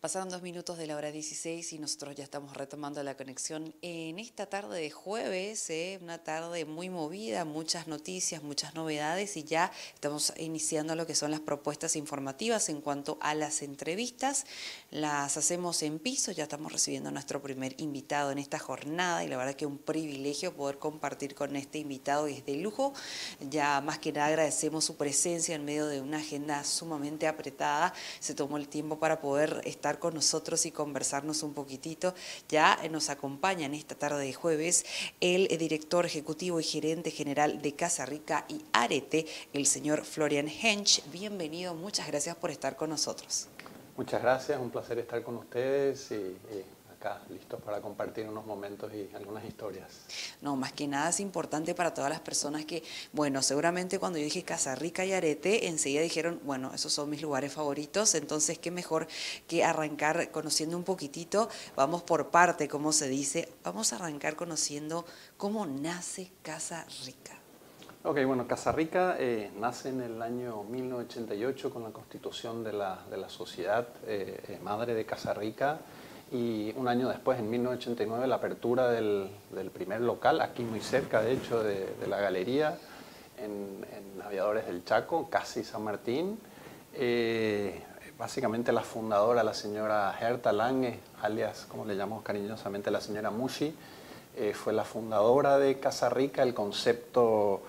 Pasaron 2 minutos de la hora 16 y nosotros ya estamos retomando la conexión en esta tarde de jueves, una tarde muy movida, muchas noticias, muchas novedades y ya estamos iniciando lo que son las propuestas informativas en cuanto a las entrevistas. Las hacemos en piso, ya estamos recibiendo a nuestro primer invitado en esta jornada y la verdad que un privilegio poder compartir con este invitado y es de lujo. Ya más que nada agradecemos su presencia en medio de una agenda sumamente apretada. Se tomó el tiempo para poder estar con nosotros y conversarnos un poquitito. Ya nos acompaña en esta tarde de jueves el director ejecutivo y gerente general de Casa Rica y Arete, el señor Florian Hensch. Bienvenido, muchas gracias por estar con nosotros. Muchas gracias, un placer estar con ustedes y acá listos para compartir unos momentos y algunas historias. No, más que nada es importante para todas las personas que, bueno, seguramente cuando yo dije Casa Rica y Arete, enseguida dijeron, bueno, esos son mis lugares favoritos, entonces qué mejor que arrancar conociendo un poquitito, vamos por parte, como se dice, vamos a arrancar conociendo cómo nace Casa Rica. Ok, bueno, Casa Rica nace en el año 1988 con la constitución de la sociedad madre de Casa Rica. Y un año después, en 1989, la apertura del primer local, aquí muy cerca, de hecho, de la galería, en Aviadores del Chaco, casi San Martín. Básicamente la fundadora, la señora Herta Lange, alias, como le llamamos cariñosamente, la señora Mushi, fue la fundadora de Casa Rica. El concepto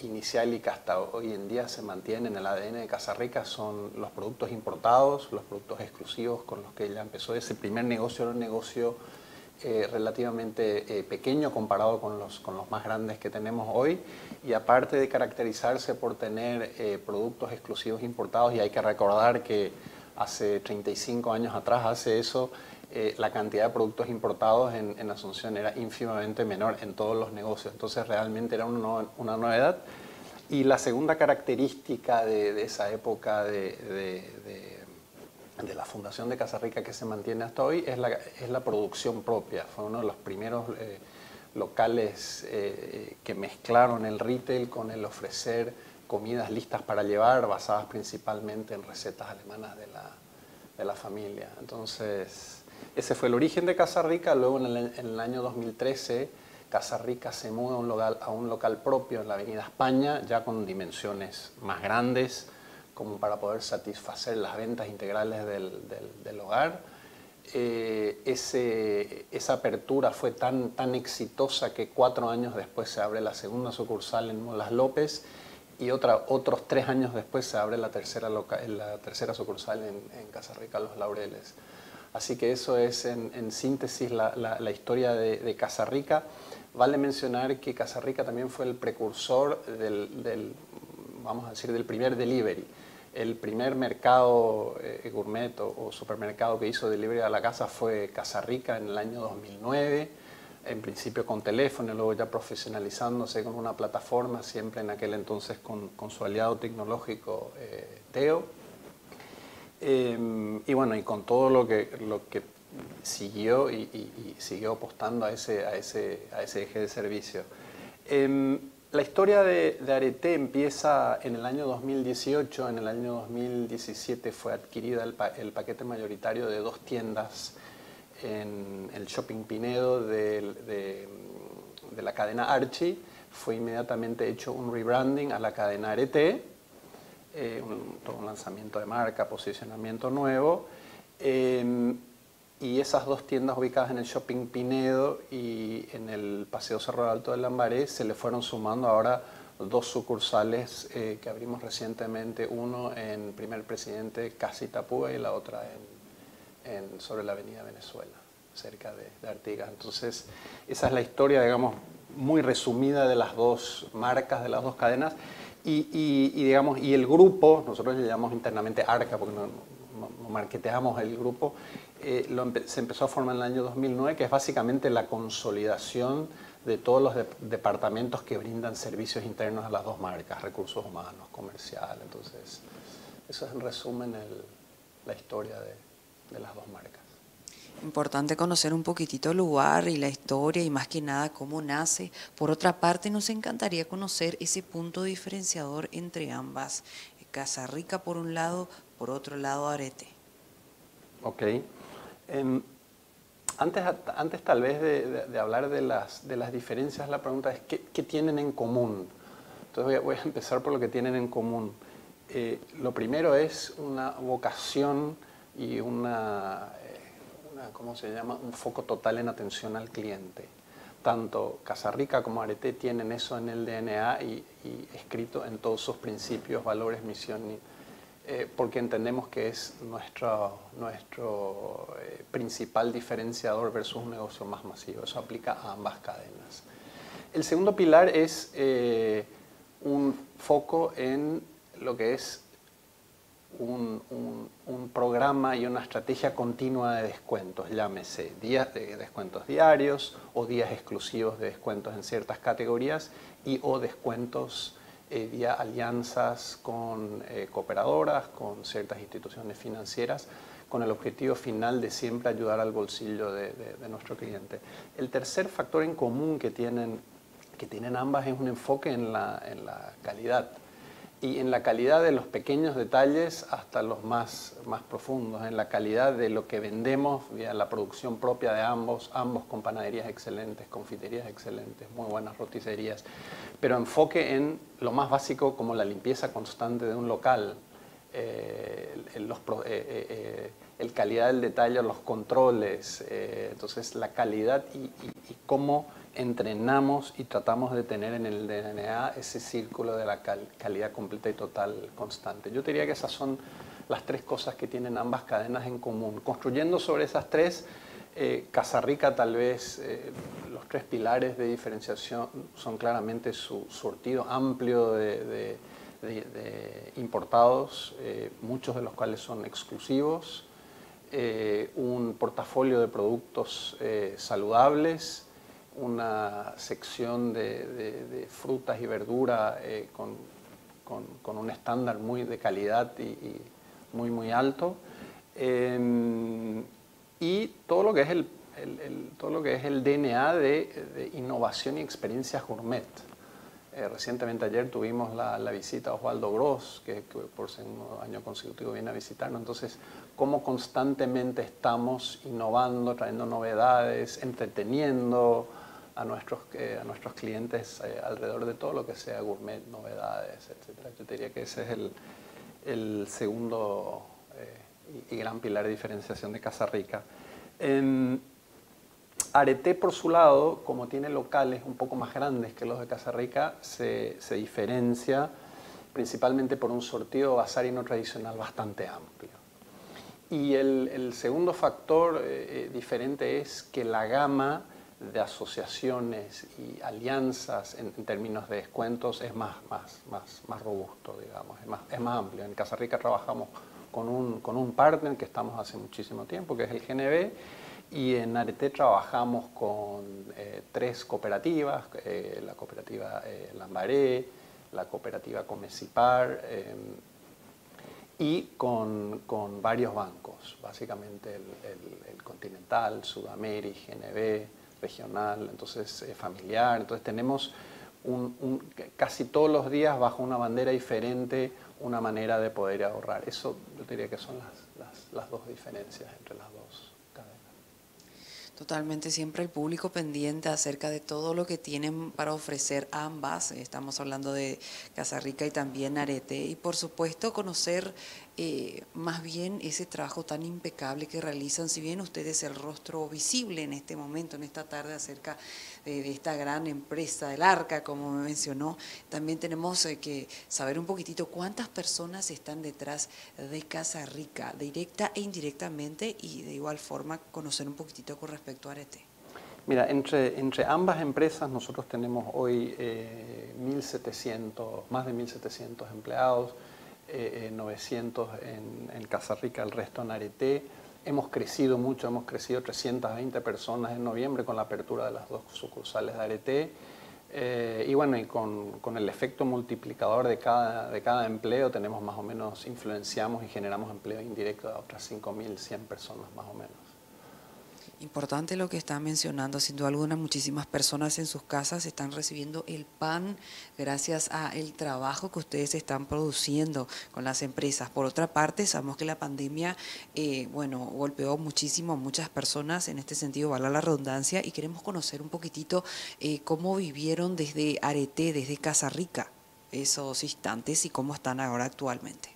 inicial y que hasta hoy en día se mantiene en el ADN de Casa Rica son los productos importados, los productos exclusivos con los que ella empezó. Ese primer negocio era un negocio relativamente pequeño comparado con los más grandes que tenemos hoy, y aparte de caracterizarse por tener productos exclusivos importados, y hay que recordar que hace 35 años atrás, hace eso, la cantidad de productos importados en Asunción era ínfimamente menor en todos los negocios, entonces realmente era una novedad. Y la segunda característica de esa época de la fundación de Casa Rica, que se mantiene hasta hoy, es la producción propia. Fue uno de los primeros locales que mezclaron el retail con el ofrecer comidas listas para llevar, basadas principalmente en recetas alemanas de la familia. Entonces, ese fue el origen de Casa Rica. Luego, en el año 2013, Casa Rica se muda a un local propio en la Avenida España, ya con dimensiones más grandes, como para poder satisfacer las ventas integrales del hogar. Esa apertura fue tan exitosa que 4 años después se abre la segunda sucursal en Molas López, y otros 3 años después se abre la tercera sucursal en Casa Rica Los Laureles. Así que eso es en síntesis la historia de Casa Rica. Vale mencionar que Casa Rica también fue el precursor vamos a decir, del primer delivery. El primer mercado gourmet o supermercado que hizo delivery a la casa fue Casa Rica en el año 2009. En principio con teléfono, luego ya profesionalizándose con una plataforma, siempre en aquel entonces con su aliado tecnológico Teo. Y bueno, y con todo lo que siguió y siguió apostando a ese eje de servicio. La historia de Arete empieza en el año 2018. En el año 2017 fue adquirida el paquete mayoritario de 2 tiendas en el Shopping Pinedo de la cadena Archie. Fue inmediatamente hecho un rebranding a la cadena Arete, todo un lanzamiento de marca, posicionamiento nuevo, y esas 2 tiendas ubicadas en el Shopping Pinedo y en el Paseo Cerro Alto de Lambaré se le fueron sumando ahora 2 sucursales que abrimos recientemente, uno en Primer Presidente, casi Itapúa, y la otra sobre la Avenida Venezuela, cerca de Artigas. Entonces, esa es la historia, digamos, muy resumida de las 2 marcas, de las 2 cadenas. Digamos, y el grupo, nosotros le llamamos internamente Arca, porque no marketeamos el grupo, se empezó a formar en el año 2009, que es básicamente la consolidación de todos los departamentos que brindan servicios internos a las 2 marcas, recursos humanos, comercial. Entonces, eso es en resumen la historia de las 2 marcas. Importante conocer un poquitito el lugar y la historia y más que nada cómo nace. Por otra parte, nos encantaría conocer ese punto diferenciador entre ambas. Casa Rica por un lado, por otro lado Arete. Ok. Antes tal vez de hablar de las diferencias, la pregunta es ¿qué tienen en común? Entonces voy a empezar por lo que tienen en común. Lo primero es una vocación y ¿cómo se llama? Un foco total en atención al cliente. Tanto Casa Rica como Areté tienen eso en el DNA y escrito en todos sus principios, valores, misión, porque entendemos que es nuestro principal diferenciador versus un negocio más masivo. Eso aplica a ambas cadenas. El segundo pilar es un foco en lo que es un programa y una estrategia continua de descuentos, llámese días de descuentos diarios o días exclusivos de descuentos en ciertas categorías y o descuentos vía alianzas con cooperadoras, con ciertas instituciones financieras, con el objetivo final de siempre ayudar al bolsillo de nuestro cliente. El tercer factor en común que tienen ambas es un enfoque en la calidad. Y en la calidad de los pequeños detalles hasta los más profundos, en la calidad de lo que vendemos vía la producción propia de ambos con panaderías excelentes, confiterías excelentes, muy buenas roticerías, pero enfoque en lo más básico como la limpieza constante de un local, el calidad del detalle, los controles, entonces la calidad y cómo entrenamos y tratamos de tener en el DNA ese círculo de la calidad completa y total constante. Yo diría que esas son las tres cosas que tienen ambas cadenas en común. Construyendo sobre esas tres, Casa Rica tal vez los tres pilares de diferenciación son claramente su surtido amplio de importados, muchos de los cuales son exclusivos, un portafolio de productos saludables, una sección de frutas y verduras con un estándar de calidad y muy alto, y todo lo que es el DNA de innovación y experiencias gourmet. Recientemente ayer tuvimos la visita a Osvaldo Gross, que por segundo año consecutivo viene a visitarnos. Entonces, cómo constantemente estamos innovando, trayendo novedades, entreteniendo a nuestros clientes alrededor de todo lo que sea gourmet, novedades, etc. Yo diría que ese es el segundo y gran pilar de diferenciación de Casa Rica. Areté, por su lado, como tiene locales un poco más grandes que los de Casa Rica, se diferencia principalmente por un sortido bazar y no tradicional bastante amplio. Y el segundo factor diferente es que la gama de asociaciones y alianzas en términos de descuentos es más robusto, digamos, es más amplio. En Casa Rica trabajamos con un partner que estamos hace muchísimo tiempo, que es el GNB, y en Areté trabajamos con tres cooperativas, la cooperativa Lambaré, la cooperativa Comecipar, y con varios bancos, básicamente el Continental, Sudamérica, GNB, regional, entonces familiar. Entonces tenemos casi todos los días bajo una bandera diferente una manera de poder ahorrar. Eso yo diría que son las dos diferencias entre las dos cadenas. Totalmente, siempre el público pendiente acerca de todo lo que tienen para ofrecer ambas. Estamos hablando de Casa Rica y también Areté. Y por supuesto conocer más bien ese trabajo tan impecable que realizan, si bien ustedes el rostro visible en este momento, en esta tarde, acerca de esta gran empresa del Arca, como me mencionó, también tenemos que saber un poquitito cuántas personas están detrás de Casa Rica, directa e indirectamente, y de igual forma conocer un poquitito con respecto a Areté. Mira, entre ambas empresas nosotros tenemos hoy más de 1.700 empleados, 900 en Casa Rica, el resto en Areté. Hemos crecido mucho, hemos crecido 320 personas en noviembre con la apertura de las dos sucursales de Areté. Y bueno, y con el efecto multiplicador de cada empleo tenemos más o menos, influenciamos y generamos empleo indirecto a otras 5.100 personas más o menos. Importante lo que está mencionando, sin duda alguna, muchísimas personas en sus casas están recibiendo el pan gracias a el trabajo que ustedes están produciendo con las empresas. Por otra parte, sabemos que la pandemia, bueno, golpeó muchísimo a muchas personas, en este sentido, valga la redundancia, y queremos conocer un poquitito cómo vivieron desde Areté, desde Casa Rica, esos instantes y cómo están ahora actualmente.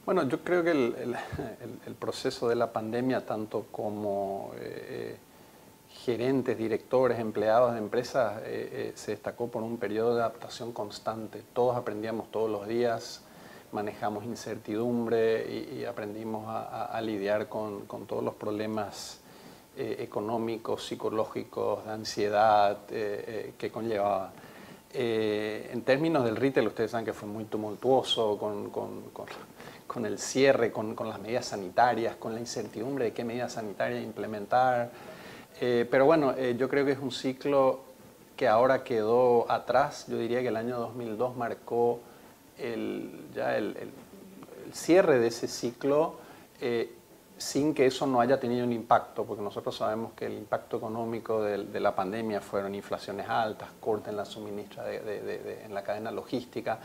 Bueno, yo creo que el proceso de la pandemia, tanto como gerentes, directores, empleados de empresas, se destacó por un periodo de adaptación constante. Todos aprendíamos todos los días, manejamos incertidumbre y aprendimos a lidiar con todos los problemas económicos, psicológicos, de ansiedad que conllevaba. En términos del retail, ustedes saben que fue muy tumultuoso con el cierre, con las medidas sanitarias, con la incertidumbre de qué medidas sanitarias implementar. Pero bueno, yo creo que es un ciclo que ahora quedó atrás. Yo diría que el año 2002 marcó ya el cierre de ese ciclo sin que eso no haya tenido un impacto, porque nosotros sabemos que el impacto económico de la pandemia fueron inflaciones altas, cortes en la suministra en la cadena logística.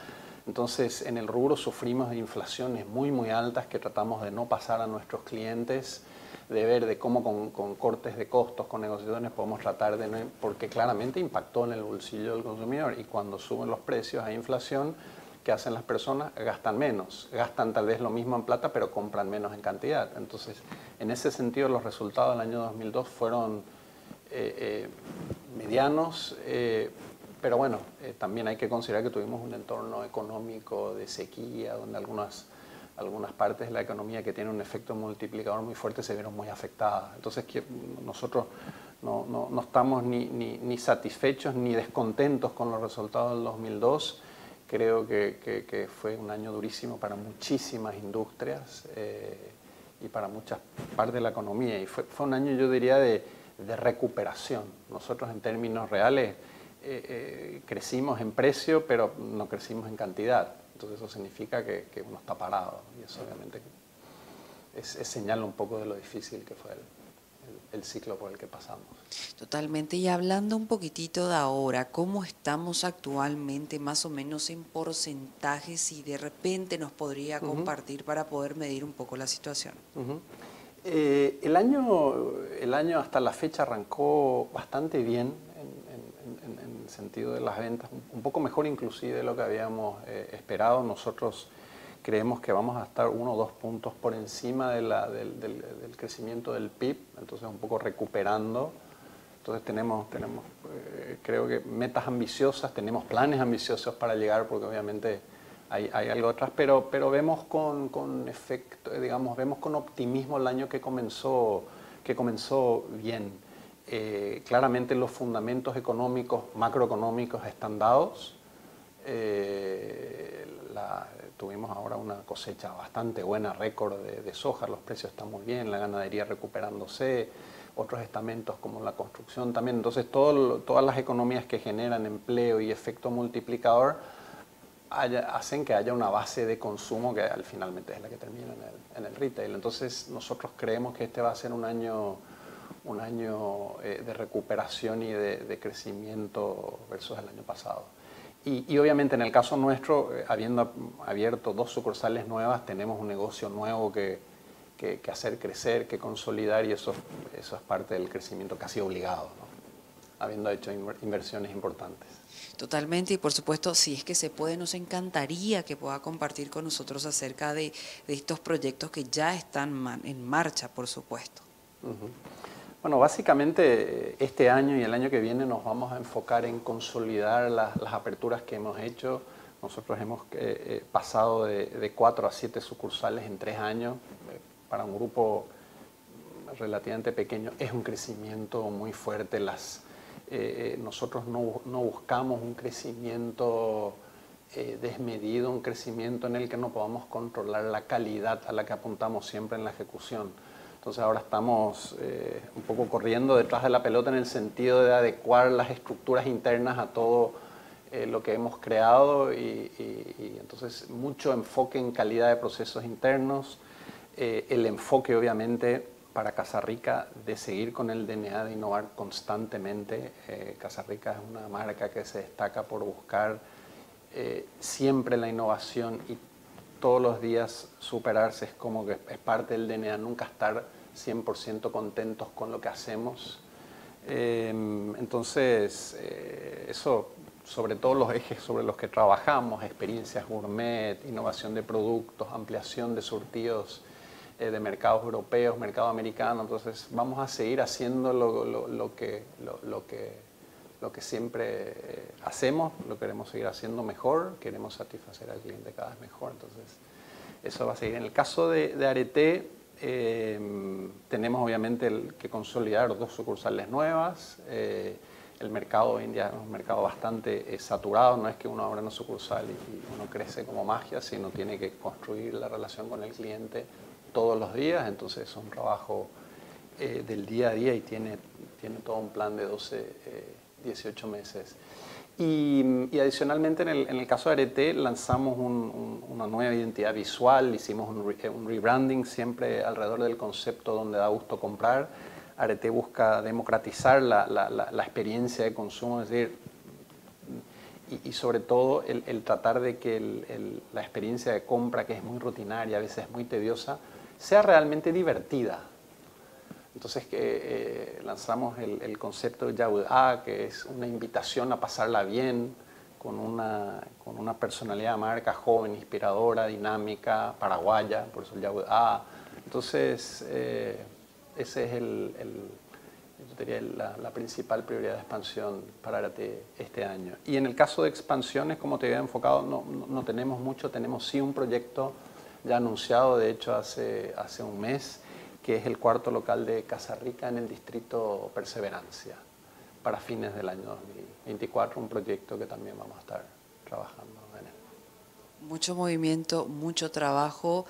Entonces, en el rubro sufrimos de inflaciones muy altas que tratamos de no pasar a nuestros clientes, de ver de cómo con cortes de costos, con negociaciones podemos tratar de no, porque claramente impactó en el bolsillo del consumidor, y cuando suben los precios hay inflación. ¿Qué hacen las personas? Gastan menos, gastan tal vez lo mismo en plata, pero compran menos en cantidad. Entonces, en ese sentido, los resultados del año 2002 fueron medianos, pero bueno, también hay que considerar que tuvimos un entorno económico de sequía, donde algunas partes de la economía que tienen un efecto multiplicador muy fuerte se vieron muy afectadas. Entonces, nosotros no estamos ni satisfechos ni descontentos con los resultados del 2002. Creo que fue un año durísimo para muchísimas industrias y para muchas partes de la economía. Y fue un año, yo diría, de recuperación. Nosotros en términos reales crecimos en precio, pero no crecimos en cantidad. Entonces eso significa que uno está parado. Y eso obviamente señala un poco de lo difícil que fue el ciclo por el que pasamos. Totalmente. Y hablando un poquitito de ahora, ¿cómo estamos actualmente más o menos en porcentajes? Si de repente nos podría compartir para poder medir un poco la situación. El año hasta la fecha arrancó bastante bien en el sentido de las ventas, un poco mejor inclusive de lo que habíamos esperado. Nosotros creemos que vamos a estar 1 o 2 puntos por encima del crecimiento del PIB, entonces un poco recuperando. Entonces tenemos creo que metas ambiciosas, tenemos planes ambiciosos para llegar, porque obviamente hay algo atrás, pero vemos con efecto, digamos, vemos con optimismo el año que comenzó bien. Claramente los fundamentos económicos, macroeconómicos están dados. Tuvimos ahora una cosecha bastante buena, récord de soja, los precios están muy bien, la ganadería recuperándose, otros estamentos como la construcción también. Entonces todas las economías que generan empleo y efecto multiplicador hacen que haya una base de consumo que finalmente es la que termina en el retail. Entonces nosotros creemos que este va a ser un año de recuperación y de crecimiento versus el año pasado. Y obviamente en el caso nuestro, habiendo abierto 2 sucursales nuevas, tenemos un negocio nuevo que hacer crecer, que consolidar, y eso es parte del crecimiento casi obligado, ¿no? Habiendo hecho inversiones importantes. Totalmente, y por supuesto, si es que se puede, nos encantaría que pueda compartir con nosotros acerca de estos proyectos que ya están en marcha, por supuesto. Bueno, básicamente este año y el año que viene nos vamos a enfocar en consolidar las aperturas que hemos hecho. Nosotros hemos pasado de 4 a 7 sucursales en 3 años. Para un grupo relativamente pequeño es un crecimiento muy fuerte. Nosotros no buscamos un crecimiento desmedido, un crecimiento en el que no podamos controlar la calidad a la que apuntamos siempre en la ejecución. Entonces ahora estamos un poco corriendo detrás de la pelota en el sentido de adecuar las estructuras internas a todo lo que hemos creado y entonces mucho enfoque en calidad de procesos internos, el enfoque obviamente para Casa Rica de seguir con el DNA de innovar constantemente. Casa Rica es una marca que se destaca por buscar siempre la innovación y todos los días superarse. Es como que es parte del DNA, nunca estar 100% contentos con lo que hacemos. Entonces, eso, sobre todo los ejes sobre los que trabajamos, experiencias gourmet, innovación de productos, ampliación de surtidos de mercados europeos, mercado americano. Entonces vamos a seguir haciendo lo que siempre hacemos, lo queremos seguir haciendo mejor, queremos satisfacer al cliente cada vez mejor. Entonces eso va a seguir. En el caso de Areté, tenemos obviamente que consolidar 2 sucursales nuevas. El mercado hoy en día es un mercado bastante saturado, no es que uno abra una sucursal y uno crece como magia, sino tiene que construir la relación con el cliente todos los días. Entonces es un trabajo del día a día y tiene todo un plan de 12, 18 meses. Y adicionalmente en el caso de Areté lanzamos una nueva identidad visual, hicimos un rebranding siempre alrededor del concepto donde da gusto comprar. Areté busca democratizar la experiencia de consumo, es decir, y sobre todo el tratar de que la experiencia de compra, que es muy rutinaria, a veces muy tediosa, sea realmente divertida. Entonces lanzamos el concepto de Yabuda, que es una invitación a pasarla bien, con una personalidad de marca joven, inspiradora, dinámica, paraguaya, por eso el Yabuda. Entonces, ese es yo diría la principal prioridad de expansión para Areté este año. Y en el caso de expansiones, como te había enfocado, no tenemos mucho, tenemos sí un proyecto ya anunciado, de hecho hace un mes, que es el 4º local de Casa Rica en el distrito Perseverancia, para fines del año 2024, un proyecto que también vamos a estar trabajando en él. Mucho movimiento, mucho trabajo.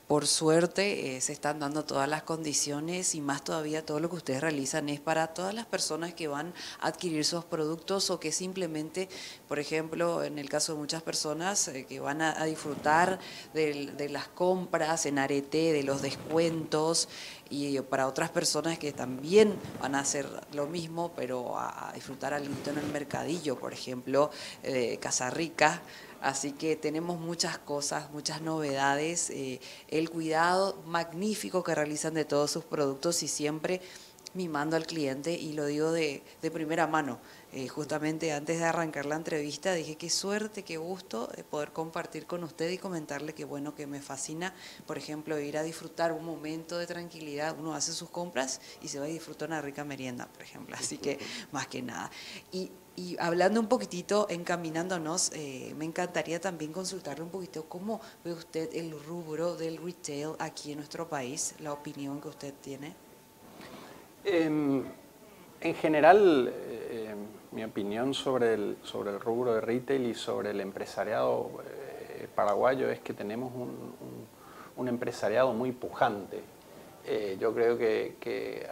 Por suerte se están dando todas las condiciones y más todavía todo lo que ustedes realizan es para todas las personas que van a adquirir sus productos o que simplemente, por ejemplo, en el caso de muchas personas que van a disfrutar de las compras en Areté, de los descuentos, y para otras personas que también van a hacer lo mismo, pero a disfrutar algo en el mercadillo, por ejemplo, Casa Rica. Así que tenemos muchas cosas, muchas novedades, el cuidado magnífico que realizan de todos sus productos y siempre mimando al cliente, y lo digo de primera mano. Justamente antes de arrancar la entrevista dije qué suerte, qué gusto poder compartir con usted y comentarle que bueno, que me fascina, por ejemplo, ir a disfrutar un momento de tranquilidad. Uno hace sus compras y se va y disfruta una rica merienda, por ejemplo, así que más que nada. Y hablando un poquitito, encaminándonos, me encantaría también consultarle un poquito cómo ve usted el rubro del retail aquí en nuestro país, la opinión que usted tiene. En general, mi opinión sobre el rubro de retail y sobre el empresariado paraguayo es que tenemos un empresariado muy pujante. Yo creo que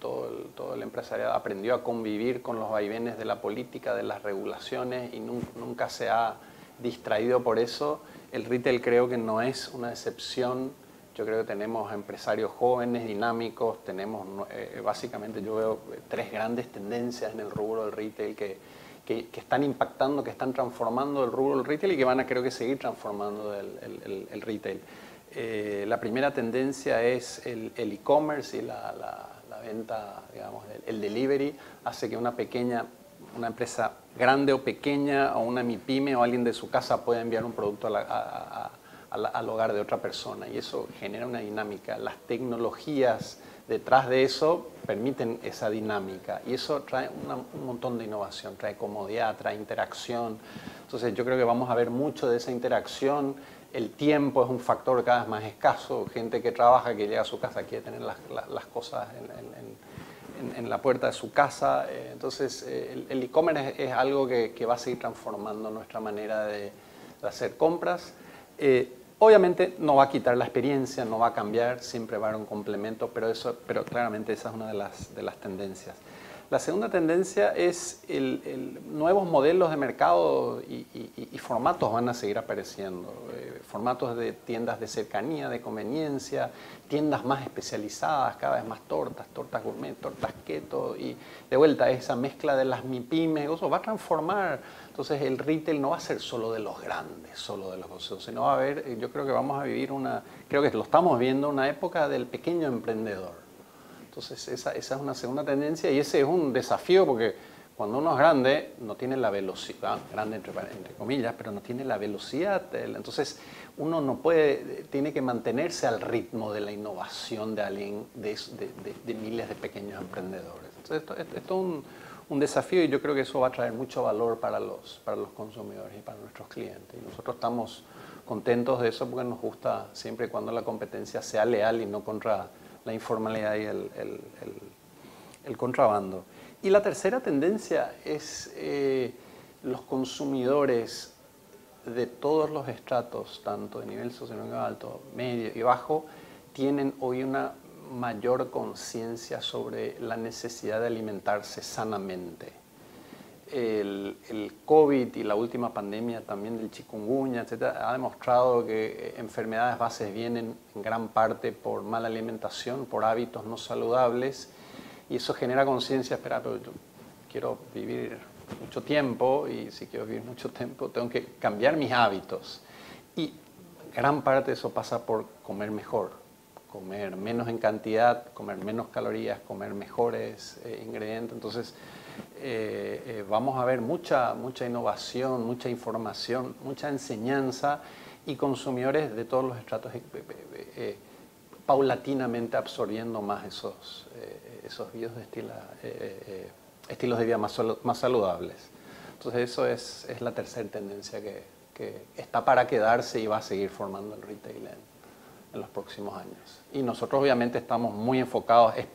todo el empresariado aprendió a convivir con los vaivenes de la política, de las regulaciones, y nunca se ha distraído por eso. El retail creo que no es una excepción. Yo creo que tenemos empresarios jóvenes, dinámicos, tenemos básicamente yo veo 3 grandes tendencias en el rubro del retail que están impactando, que están transformando el rubro del retail y que van a creo que seguir transformando el retail. La primera tendencia es el e-commerce y la venta, digamos, el delivery hace que una empresa grande o pequeña o una MIPYME o alguien de su casa pueda enviar un producto al hogar de otra persona, y eso genera una dinámica. Las tecnologías detrás de eso permiten esa dinámica y eso trae un montón de innovación, trae comodidad, trae interacción. Entonces yo creo que vamos a ver mucho de esa interacción. El tiempo es un factor cada vez más escaso. Gente que trabaja, que llega a su casa, quiere tener las cosas en la puerta de su casa. Entonces el e-commerce es algo que va a seguir transformando nuestra manera de hacer compras. Obviamente no va a quitar la experiencia, no va a cambiar, siempre va a haber un complemento, pero claramente esa es una de las tendencias. La segunda tendencia es nuevos modelos de mercado y formatos van a seguir apareciendo. formatos de tiendas de cercanía, de conveniencia, tiendas más especializadas, cada vez más tortas gourmet, tortas keto, y de vuelta esa mezcla de las MIPYMES, eso va a transformar. Entonces el retail no va a ser solo de los grandes, solo de los groseros, sino va a haber, yo creo que vamos a vivir creo que lo estamos viendo, una época del pequeño emprendedor. Entonces esa es una segunda tendencia y ese es un desafío porque cuando uno es grande no tiene la velocidad, grande entre comillas, pero no tiene la velocidad, entonces uno no puede, tiene que mantenerse al ritmo de la innovación de alguien, de miles de pequeños emprendedores. Entonces esto es un desafío y yo creo que eso va a traer mucho valor para los consumidores y para nuestros clientes. Y nosotros estamos contentos de eso porque nos gusta siempre y cuando la competencia sea leal y no contra la informalidad y el contrabando. Y la tercera tendencia es los consumidores de todos los estratos, tanto de nivel socioeconómico alto, medio y bajo, tienen hoy una mayor conciencia sobre la necesidad de alimentarse sanamente. El COVID y la última pandemia también del chikungunya, etcétera, ha demostrado que enfermedades bases vienen en gran parte por mala alimentación, por hábitos no saludables, y eso genera conciencia, espera, pero yo quiero vivir mucho tiempo y si quiero vivir mucho tiempo tengo que cambiar mis hábitos. Y gran parte de eso pasa por comer mejor, comer menos en cantidad, comer menos calorías, comer mejores ingredientes. Entonces vamos a ver mucha innovación, mucha información, mucha enseñanza y consumidores de todos los estratos paulatinamente absorbiendo más esos vídeos de estilos de vida más saludables. Entonces eso es la tercera tendencia que está para quedarse y va a seguir formando el retail en los próximos años. Y nosotros obviamente estamos muy enfocados, es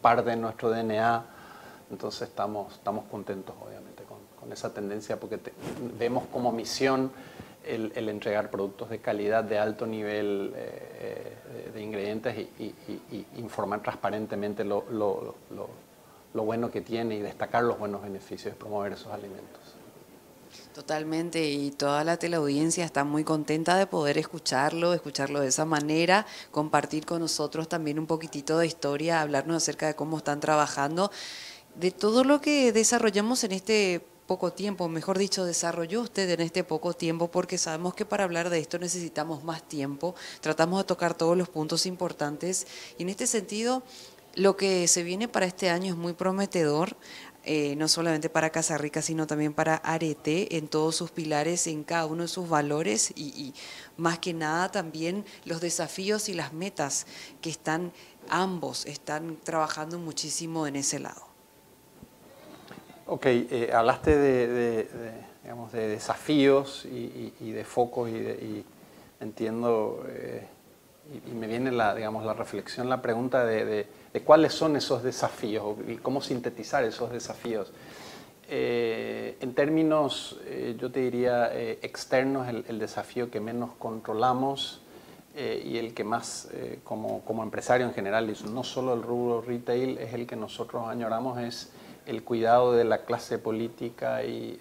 parte de nuestro DNA, entonces estamos contentos obviamente con esa tendencia porque vemos como misión el entregar productos de calidad, de alto nivel de ingredientes y informar transparentemente lo bueno que tiene y destacar los buenos beneficios de promover esos alimentos. Totalmente, y toda la teleaudiencia está muy contenta de poder escucharlo de esa manera, compartir con nosotros también un poquitito de historia, hablarnos acerca de cómo están trabajando, de todo lo que desarrollamos en este poco tiempo, mejor dicho, desarrolló usted en este poco tiempo, porque sabemos que para hablar de esto necesitamos más tiempo, tratamos de tocar todos los puntos importantes, y en este sentido, lo que se viene para este año es muy prometedor. No solamente para Casa Rica, sino también para Arete, en todos sus pilares, en cada uno de sus valores y más que nada también los desafíos y las metas que ambos están trabajando muchísimo en ese lado. Ok, hablaste digamos, de desafíos y de focos y entiendo y me viene la reflexión, la pregunta de cuáles son esos desafíos y cómo sintetizar esos desafíos. En términos, yo te diría, externos, el desafío que menos controlamos y el que más, como empresario en general, y no solo el rubro retail, es el que nosotros añoramos, es el cuidado de la clase política y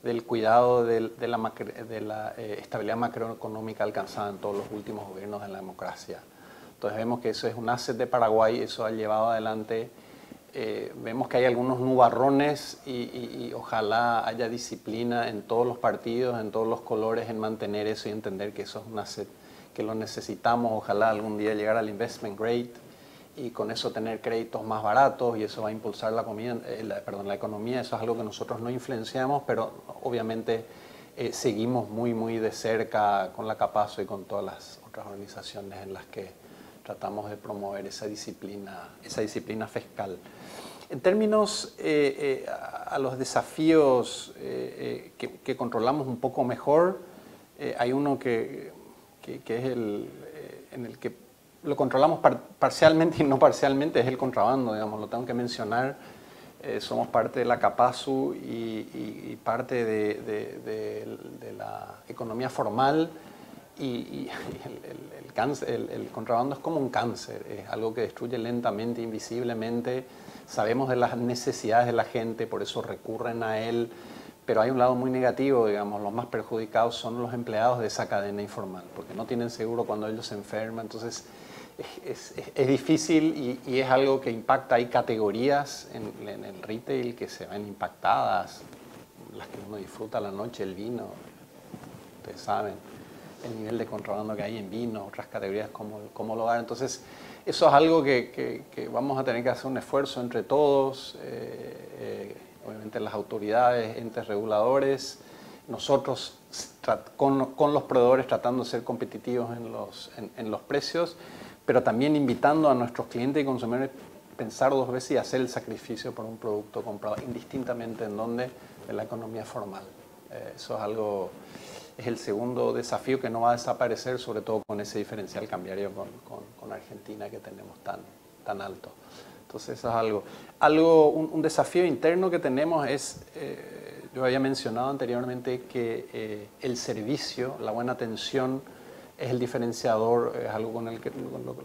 del cuidado de la estabilidad macroeconómica alcanzada en todos los últimos gobiernos de la democracia. Entonces vemos que eso es un asset de Paraguay, eso ha llevado adelante, vemos que hay algunos nubarrones y ojalá haya disciplina en todos los partidos, en todos los colores, en mantener eso y entender que eso es un asset que lo necesitamos, ojalá algún día llegar al investment grade y con eso tener créditos más baratos y eso va a impulsar la economía, eso es algo que nosotros no influenciamos, pero obviamente seguimos muy de cerca con la Capazo y con todas las otras organizaciones en las que tratamos de promover esa disciplina fiscal. En términos a los desafíos que controlamos un poco mejor, hay uno que es en el que lo controlamos parcialmente y no parcialmente, es el contrabando, digamos, lo tengo que mencionar. Somos parte de la Capazu y parte de la economía formal y el contrabando es como un cáncer, es algo que destruye lentamente, invisiblemente. Sabemos de las necesidades de la gente, por eso recurren a él, pero hay un lado muy negativo, digamos, los más perjudicados son los empleados de esa cadena informal, porque no tienen seguro cuando ellos se enferman, entonces es difícil y es algo que impacta. Hay categorías en el retail que se ven impactadas, las que uno disfruta a la noche, el vino, ustedes saben, el nivel de contrabando que hay en vino, otras categorías como el hogar. Entonces, eso es algo que vamos a tener que hacer un esfuerzo entre todos, obviamente las autoridades, entes reguladores, nosotros con los proveedores tratando de ser competitivos en los precios, pero también invitando a nuestros clientes y consumidores a pensar dos veces y hacer el sacrificio por un producto comprado, indistintamente en dónde, de la economía formal. Eso es algo, es el segundo desafío que no va a desaparecer, sobre todo con ese diferencial cambiario con Argentina que tenemos tan alto. Entonces eso es un desafío interno que tenemos es, yo había mencionado anteriormente que el servicio, la buena atención es el diferenciador, es algo con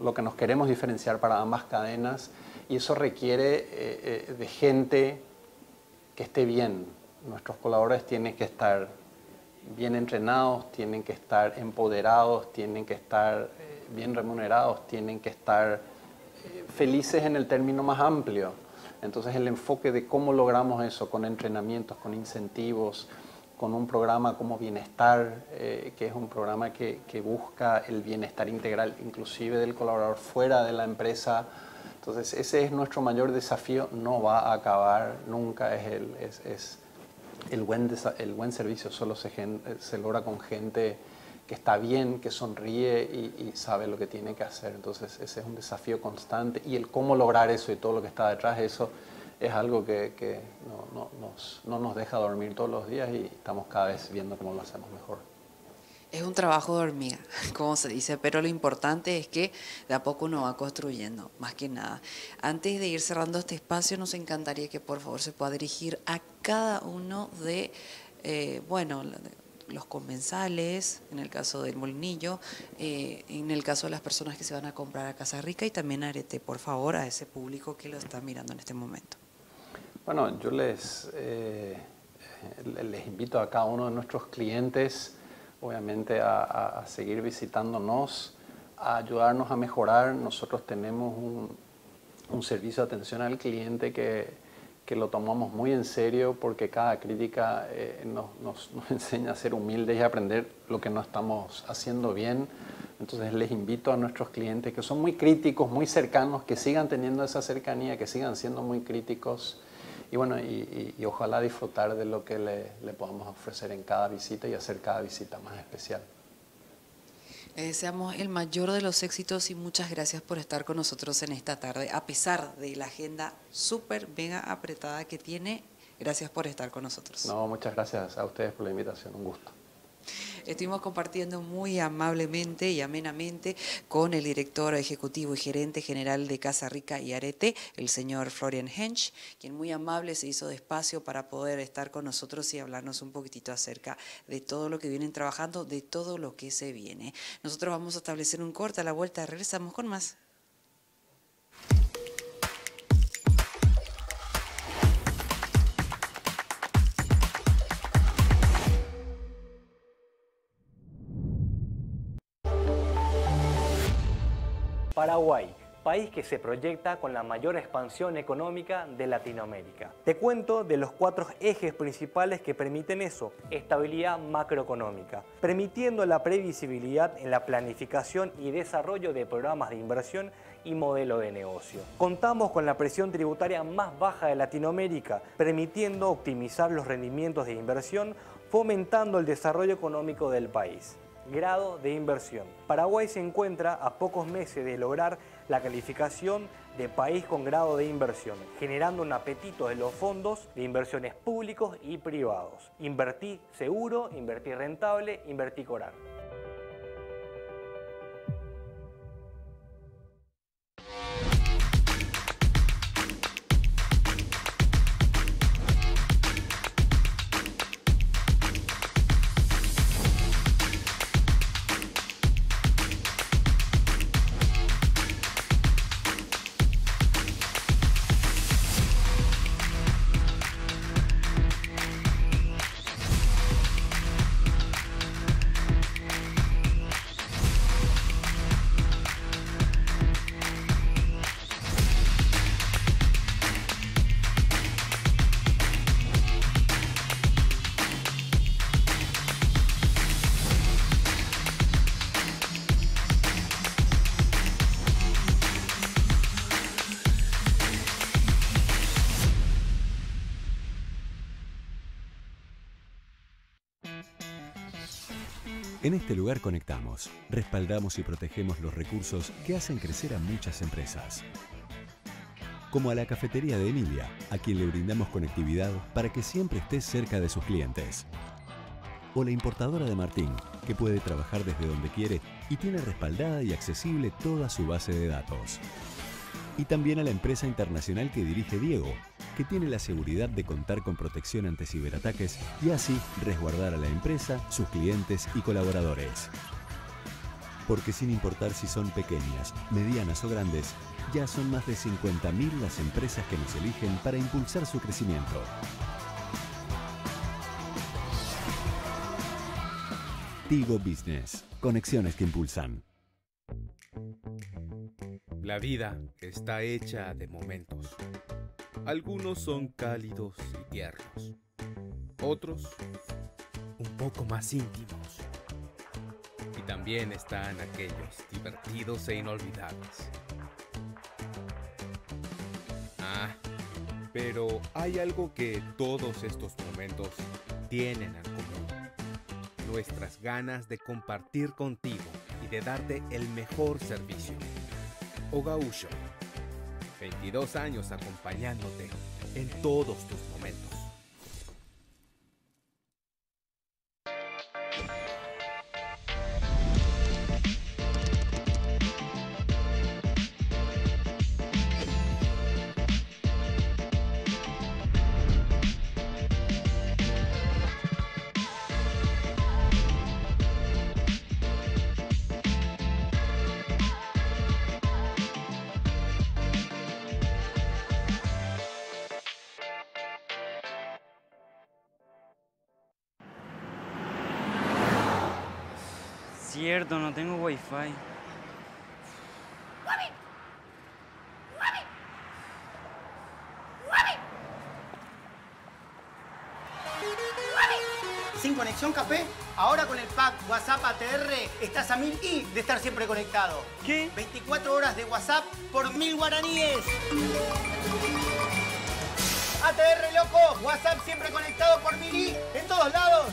lo que nos queremos diferenciar para ambas cadenas, y eso requiere de gente que esté bien. Nuestros colaboradores tienen que estar bien entrenados, tienen que estar empoderados, tienen que estar bien remunerados, tienen que estar felices en el término más amplio. Entonces el enfoque de cómo logramos eso con entrenamientos, con incentivos, con un programa como Bienestar, que es un programa que busca el bienestar integral, inclusive del colaborador fuera de la empresa. Entonces ese es nuestro mayor desafío, no va a acabar nunca, el buen servicio solo se logra con gente que está bien, que sonríe y sabe lo que tiene que hacer. Entonces ese es un desafío constante, y el cómo lograr eso y todo lo que está detrás de eso es algo que no nos deja dormir todos los días, y estamos cada vez viendo cómo lo hacemos mejor. Es un trabajo de hormiga, como se dice, pero lo importante es que de a poco uno va construyendo, más que nada. Antes de ir cerrando este espacio, nos encantaría que por favor se pueda dirigir a cada uno de, los comensales, en el caso del Molinillo, en el caso de las personas que se van a comprar a Casa Rica, y también a Arete, por favor, a ese público que lo está mirando en este momento. Bueno, yo les invito a cada uno de nuestros clientes, obviamente, a seguir visitándonos, a ayudarnos a mejorar. Nosotros tenemos un servicio de atención al cliente que lo tomamos muy en serio, porque cada crítica nos enseña a ser humildes y a aprender lo que no estamos haciendo bien. Entonces les invito a nuestros clientes que son muy críticos, muy cercanos, que sigan teniendo esa cercanía, que sigan siendo muy críticos, y bueno, y ojalá disfrutar de lo que le podamos ofrecer en cada visita y hacer cada visita más especial. Le deseamos el mayor de los éxitos y muchas gracias por estar con nosotros en esta tarde. A pesar de la agenda súper mega apretada que tiene, gracias por estar con nosotros. No, muchas gracias a ustedes por la invitación, un gusto. Estuvimos compartiendo muy amablemente y amenamente con el director ejecutivo y gerente general de Casa Rica y Arete, el señor Florian Hensch, quien muy amable se hizo de espacio para poder estar con nosotros y hablarnos un poquitito acerca de todo lo que vienen trabajando, de todo lo que se viene. Nosotros vamos a establecer un corte, a la vuelta regresamos con más. Paraguay, país que se proyecta con la mayor expansión económica de Latinoamérica. Te cuento de los 4 ejes principales que permiten eso: estabilidad macroeconómica, permitiendo la previsibilidad en la planificación y desarrollo de programas de inversión y modelo de negocio. Contamos con la presión tributaria más baja de Latinoamérica, permitiendo optimizar los rendimientos de inversión, fomentando el desarrollo económico del país. Grado de inversión. Paraguay se encuentra a pocos meses de lograr la calificación de país con grado de inversión, generando un apetito de los fondos de inversiones públicos y privados. Invertí seguro, invertí rentable, invertí Coral. En este lugar conectamos, respaldamos y protegemos los recursos que hacen crecer a muchas empresas. Como a la cafetería de Emilia, a quien le brindamos conectividad para que siempre esté cerca de sus clientes. O la importadora de Martín, que puede trabajar desde donde quiere y tiene respaldada y accesible toda su base de datos. Y también a la empresa internacional que dirige Diego, que tiene la seguridad de contar con protección ante ciberataques y así resguardar a la empresa, sus clientes y colaboradores. Porque sin importar si son pequeñas, medianas o grandes, ya son más de 50.000 las empresas que nos eligen para impulsar su crecimiento. Tigo Business. Conexiones que impulsan. La vida está hecha de momentos. Algunos son cálidos y tiernos. Otros, un poco más íntimos. Y también están aquellos divertidos e inolvidables. Pero hay algo que todos estos momentos tienen en común. Nuestras ganas de compartir contigo y de darte el mejor servicio. Ogausho, 22 años acompañándote en todos tus momentos. Cierto, no tengo wifi. Sin conexión café, ahora con el pack WhatsApp ATR estás a 1000 y de estar siempre conectado. ¿Qué? 24 horas de WhatsApp por 1000 guaraníes. ATR, loco, WhatsApp siempre conectado por 1000 y en todos lados.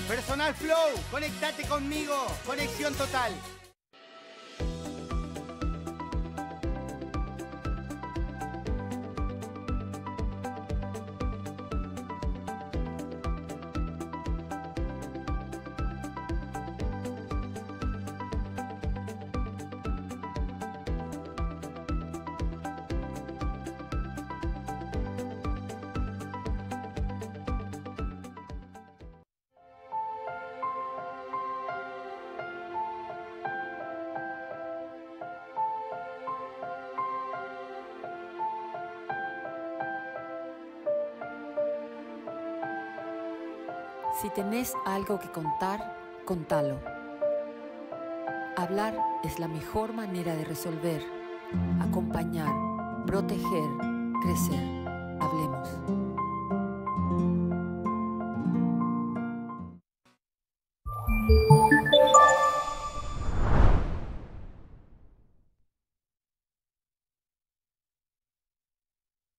Personal Flow, conectate conmigo. Conexión total. Si tenés algo que contar, contalo. Hablar es la mejor manera de resolver, acompañar, proteger, crecer. Hablemos.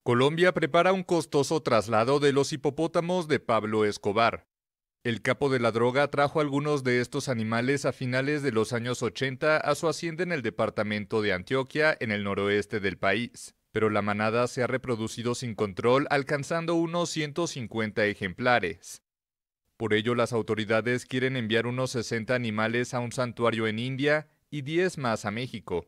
Colombia prepara un costoso traslado de los hipopótamos de Pablo Escobar. El capo de la droga trajo algunos de estos animales a finales de los años 80 a su hacienda en el departamento de Antioquia, en el noroeste del país. Pero la manada se ha reproducido sin control, alcanzando unos 150 ejemplares. Por ello, las autoridades quieren enviar unos 60 animales a un santuario en India y 10 más a México.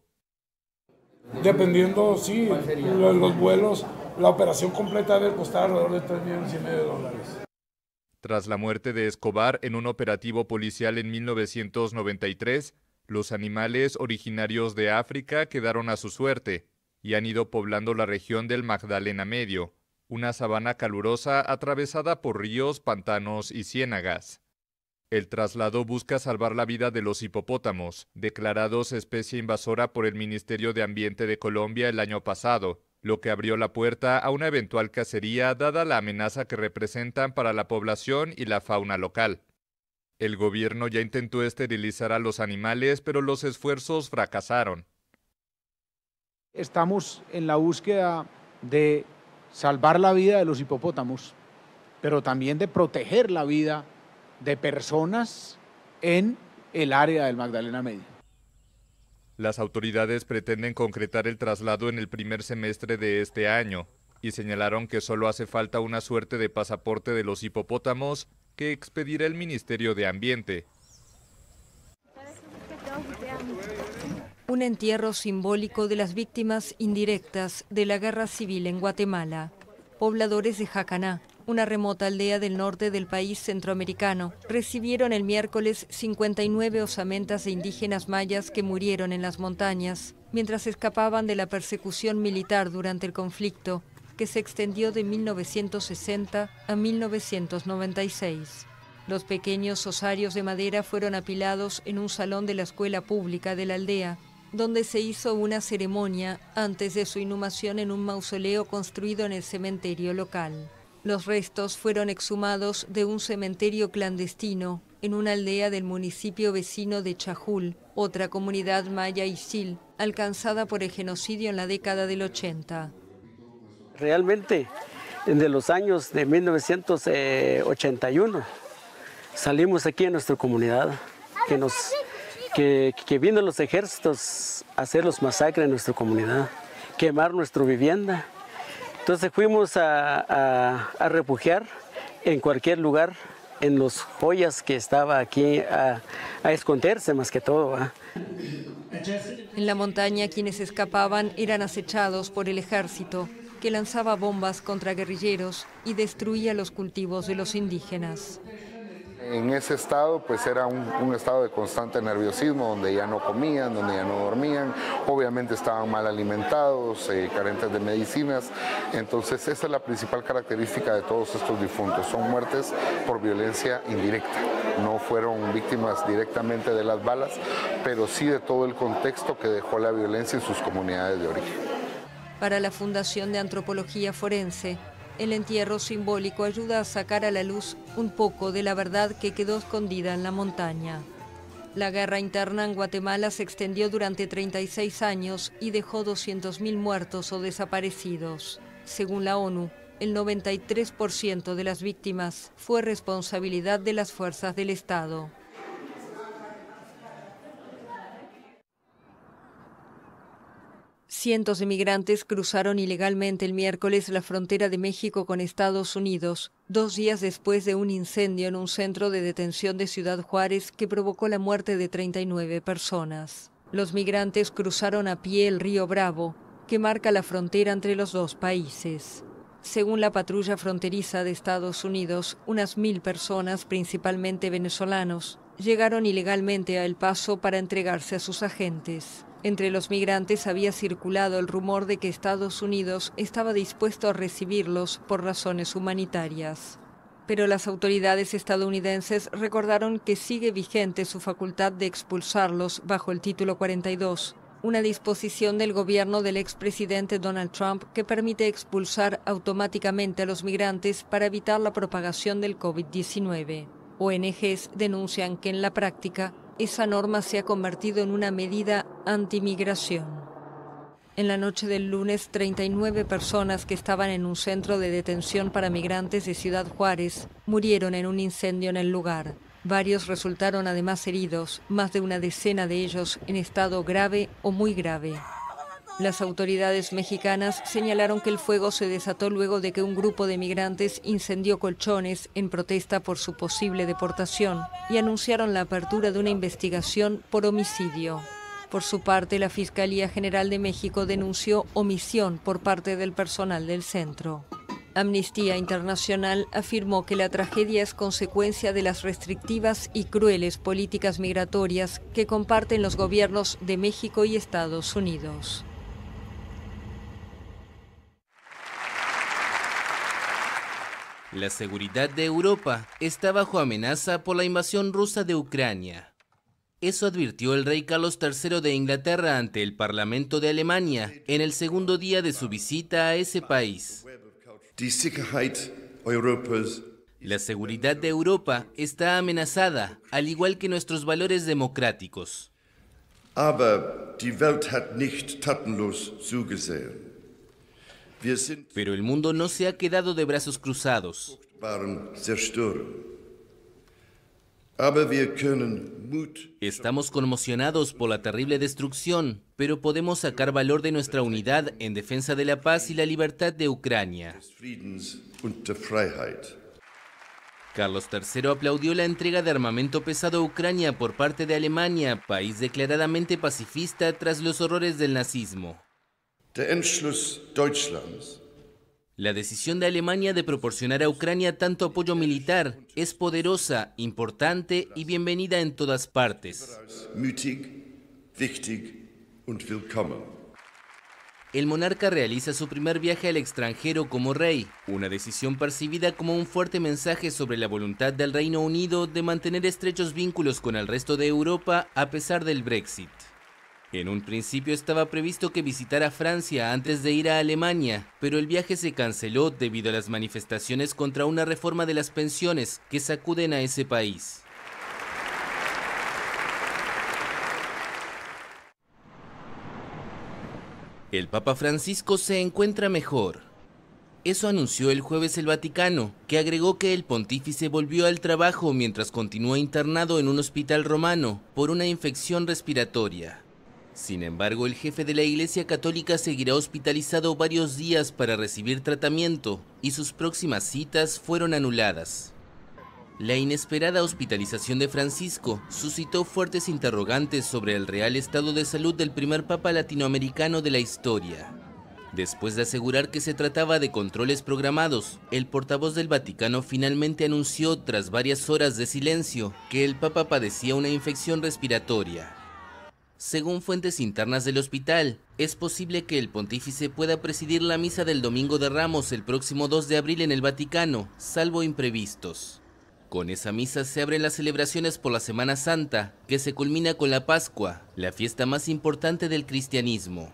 Dependiendo, sí, los vuelos, la operación completa debe costar alrededor de $3,5 millones. Tras la muerte de Escobar en un operativo policial en 1993, los animales originarios de África quedaron a su suerte y han ido poblando la región del Magdalena Medio, una sabana calurosa atravesada por ríos, pantanos y ciénagas. El traslado busca salvar la vida de los hipopótamos, declarados especie invasora por el Ministerio de Ambiente de Colombia el año pasado, lo que abrió la puerta a una eventual cacería dada la amenaza que representan para la población y la fauna local. El gobierno ya intentó esterilizar a los animales, pero los esfuerzos fracasaron. Estamos en la búsqueda de salvar la vida de los hipopótamos, pero también de proteger la vida de personas en el área del Magdalena Medio. Las autoridades pretenden concretar el traslado en el primer semestre de este año y señalaron que solo hace falta una suerte de pasaporte de los hipopótamos que expedirá el Ministerio de Ambiente. Un entierro simbólico de las víctimas indirectas de la guerra civil en Guatemala. Pobladores de Jacaná, una remota aldea del norte del país centroamericano, recibieron el miércoles 59 osamentas de indígenas mayas que murieron en las montañas mientras escapaban de la persecución militar durante el conflicto, que se extendió de 1960 a 1996. Los pequeños osarios de madera fueron apilados en un salón de la escuela pública de la aldea, donde se hizo una ceremonia antes de su inhumación en un mausoleo construido en el cementerio local. Los restos fueron exhumados de un cementerio clandestino en una aldea del municipio vecino de Chajul, otra comunidad maya Ixil, alcanzada por el genocidio en la década del 80. Realmente, desde los años de 1981, salimos aquí en nuestra comunidad, que vino los ejércitos a hacer los masacres en nuestra comunidad, quemar nuestra vivienda. Entonces fuimos a refugiar en cualquier lugar, en los joyas que estaba aquí, a esconderse más que todo. En la montaña quienes escapaban eran acechados por el ejército, que lanzaba bombas contra guerrilleros y destruía los cultivos de los indígenas. En ese estado, pues era un estado de constante nerviosismo, donde ya no comían, donde ya no dormían, obviamente estaban mal alimentados, carentes de medicinas. Entonces esa es la principal característica de todos estos difuntos, son muertes por violencia indirecta. No fueron víctimas directamente de las balas, pero sí de todo el contexto que dejó la violencia en sus comunidades de origen. Para la Fundación de Antropología Forense, el entierro simbólico ayuda a sacar a la luz un poco de la verdad que quedó escondida en la montaña. La guerra interna en Guatemala se extendió durante 36 años y dejó 200.000 muertos o desaparecidos. Según la ONU, el 93% de las víctimas fue responsabilidad de las fuerzas del Estado. Cientos de migrantes cruzaron ilegalmente el miércoles la frontera de México con Estados Unidos, 2 días después de un incendio en un centro de detención de Ciudad Juárez que provocó la muerte de 39 personas. Los migrantes cruzaron a pie el río Bravo, que marca la frontera entre los dos países. Según la patrulla fronteriza de Estados Unidos, unas 1.000 personas, principalmente venezolanos, llegaron ilegalmente a El Paso para entregarse a sus agentes. Entre los migrantes había circulado el rumor de que Estados Unidos estaba dispuesto a recibirlos por razones humanitarias. Pero las autoridades estadounidenses recordaron que sigue vigente su facultad de expulsarlos bajo el Título 42, una disposición del gobierno del expresidente Donald Trump que permite expulsar automáticamente a los migrantes para evitar la propagación del COVID-19. ONGs denuncian que en la práctica esa norma se ha convertido en una medida antimigración. En la noche del lunes, 39 personas que estaban en un centro de detención para migrantes de Ciudad Juárez murieron en un incendio en el lugar. Varios resultaron además heridos, más de una decena de ellos en estado grave o muy grave. Las autoridades mexicanas señalaron que el fuego se desató luego de que un grupo de migrantes incendió colchones en protesta por su posible deportación y anunciaron la apertura de una investigación por homicidio. Por su parte, la Fiscalía General de México denunció omisión por parte del personal del centro. Amnistía Internacional afirmó que la tragedia es consecuencia de las restrictivas y crueles políticas migratorias que comparten los gobiernos de México y Estados Unidos. La seguridad de Europa está bajo amenaza por la invasión rusa de Ucrania. Eso advirtió el rey Carlos III de Inglaterra ante el Parlamento de Alemania en el segundo día de su visita a ese país. La seguridad de Europa está amenazada, al igual que nuestros valores democráticos. Pero el mundo no se ha quedado de brazos cruzados. Estamos conmocionados por la terrible destrucción, pero podemos sacar valor de nuestra unidad en defensa de la paz y la libertad de Ucrania. Carlos III aplaudió la entrega de armamento pesado a Ucrania por parte de Alemania, país declaradamente pacifista tras los horrores del nazismo. La decisión de Alemania de proporcionar a Ucrania tanto apoyo militar es poderosa, importante y bienvenida en todas partes. El monarca realiza su primer viaje al extranjero como rey, una decisión percibida como un fuerte mensaje sobre la voluntad del Reino Unido de mantener estrechos vínculos con el resto de Europa a pesar del Brexit. En un principio estaba previsto que visitara Francia antes de ir a Alemania, pero el viaje se canceló debido a las manifestaciones contra una reforma de las pensiones que sacuden a ese país. El Papa Francisco se encuentra mejor. Eso anunció el jueves el Vaticano, que agregó que el pontífice volvió al trabajo mientras continúa internado en un hospital romano por una infección respiratoria. Sin embargo, el jefe de la Iglesia Católica seguirá hospitalizado varios días para recibir tratamiento y sus próximas citas fueron anuladas. La inesperada hospitalización de Francisco suscitó fuertes interrogantes sobre el real estado de salud del primer papa latinoamericano de la historia. Después de asegurar que se trataba de controles programados, el portavoz del Vaticano finalmente anunció, tras varias horas de silencio, que el papa padecía una infección respiratoria. Según fuentes internas del hospital, es posible que el pontífice pueda presidir la misa del Domingo de Ramos el próximo 2 de abril en el Vaticano, salvo imprevistos. Con esa misa se abren las celebraciones por la Semana Santa, que se culmina con la Pascua, la fiesta más importante del cristianismo.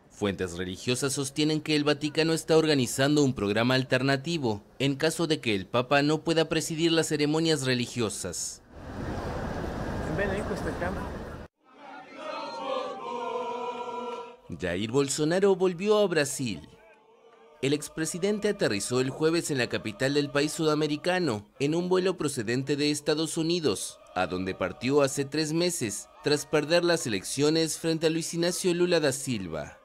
Fuentes religiosas sostienen que el Vaticano está organizando un programa alternativo en caso de que el Papa no pueda presidir las ceremonias religiosas. Jair Bolsonaro volvió a Brasil. El expresidente aterrizó el jueves en la capital del país sudamericano en un vuelo procedente de Estados Unidos, a donde partió hace 3 meses tras perder las elecciones frente a Luis Inácio Lula da Silva.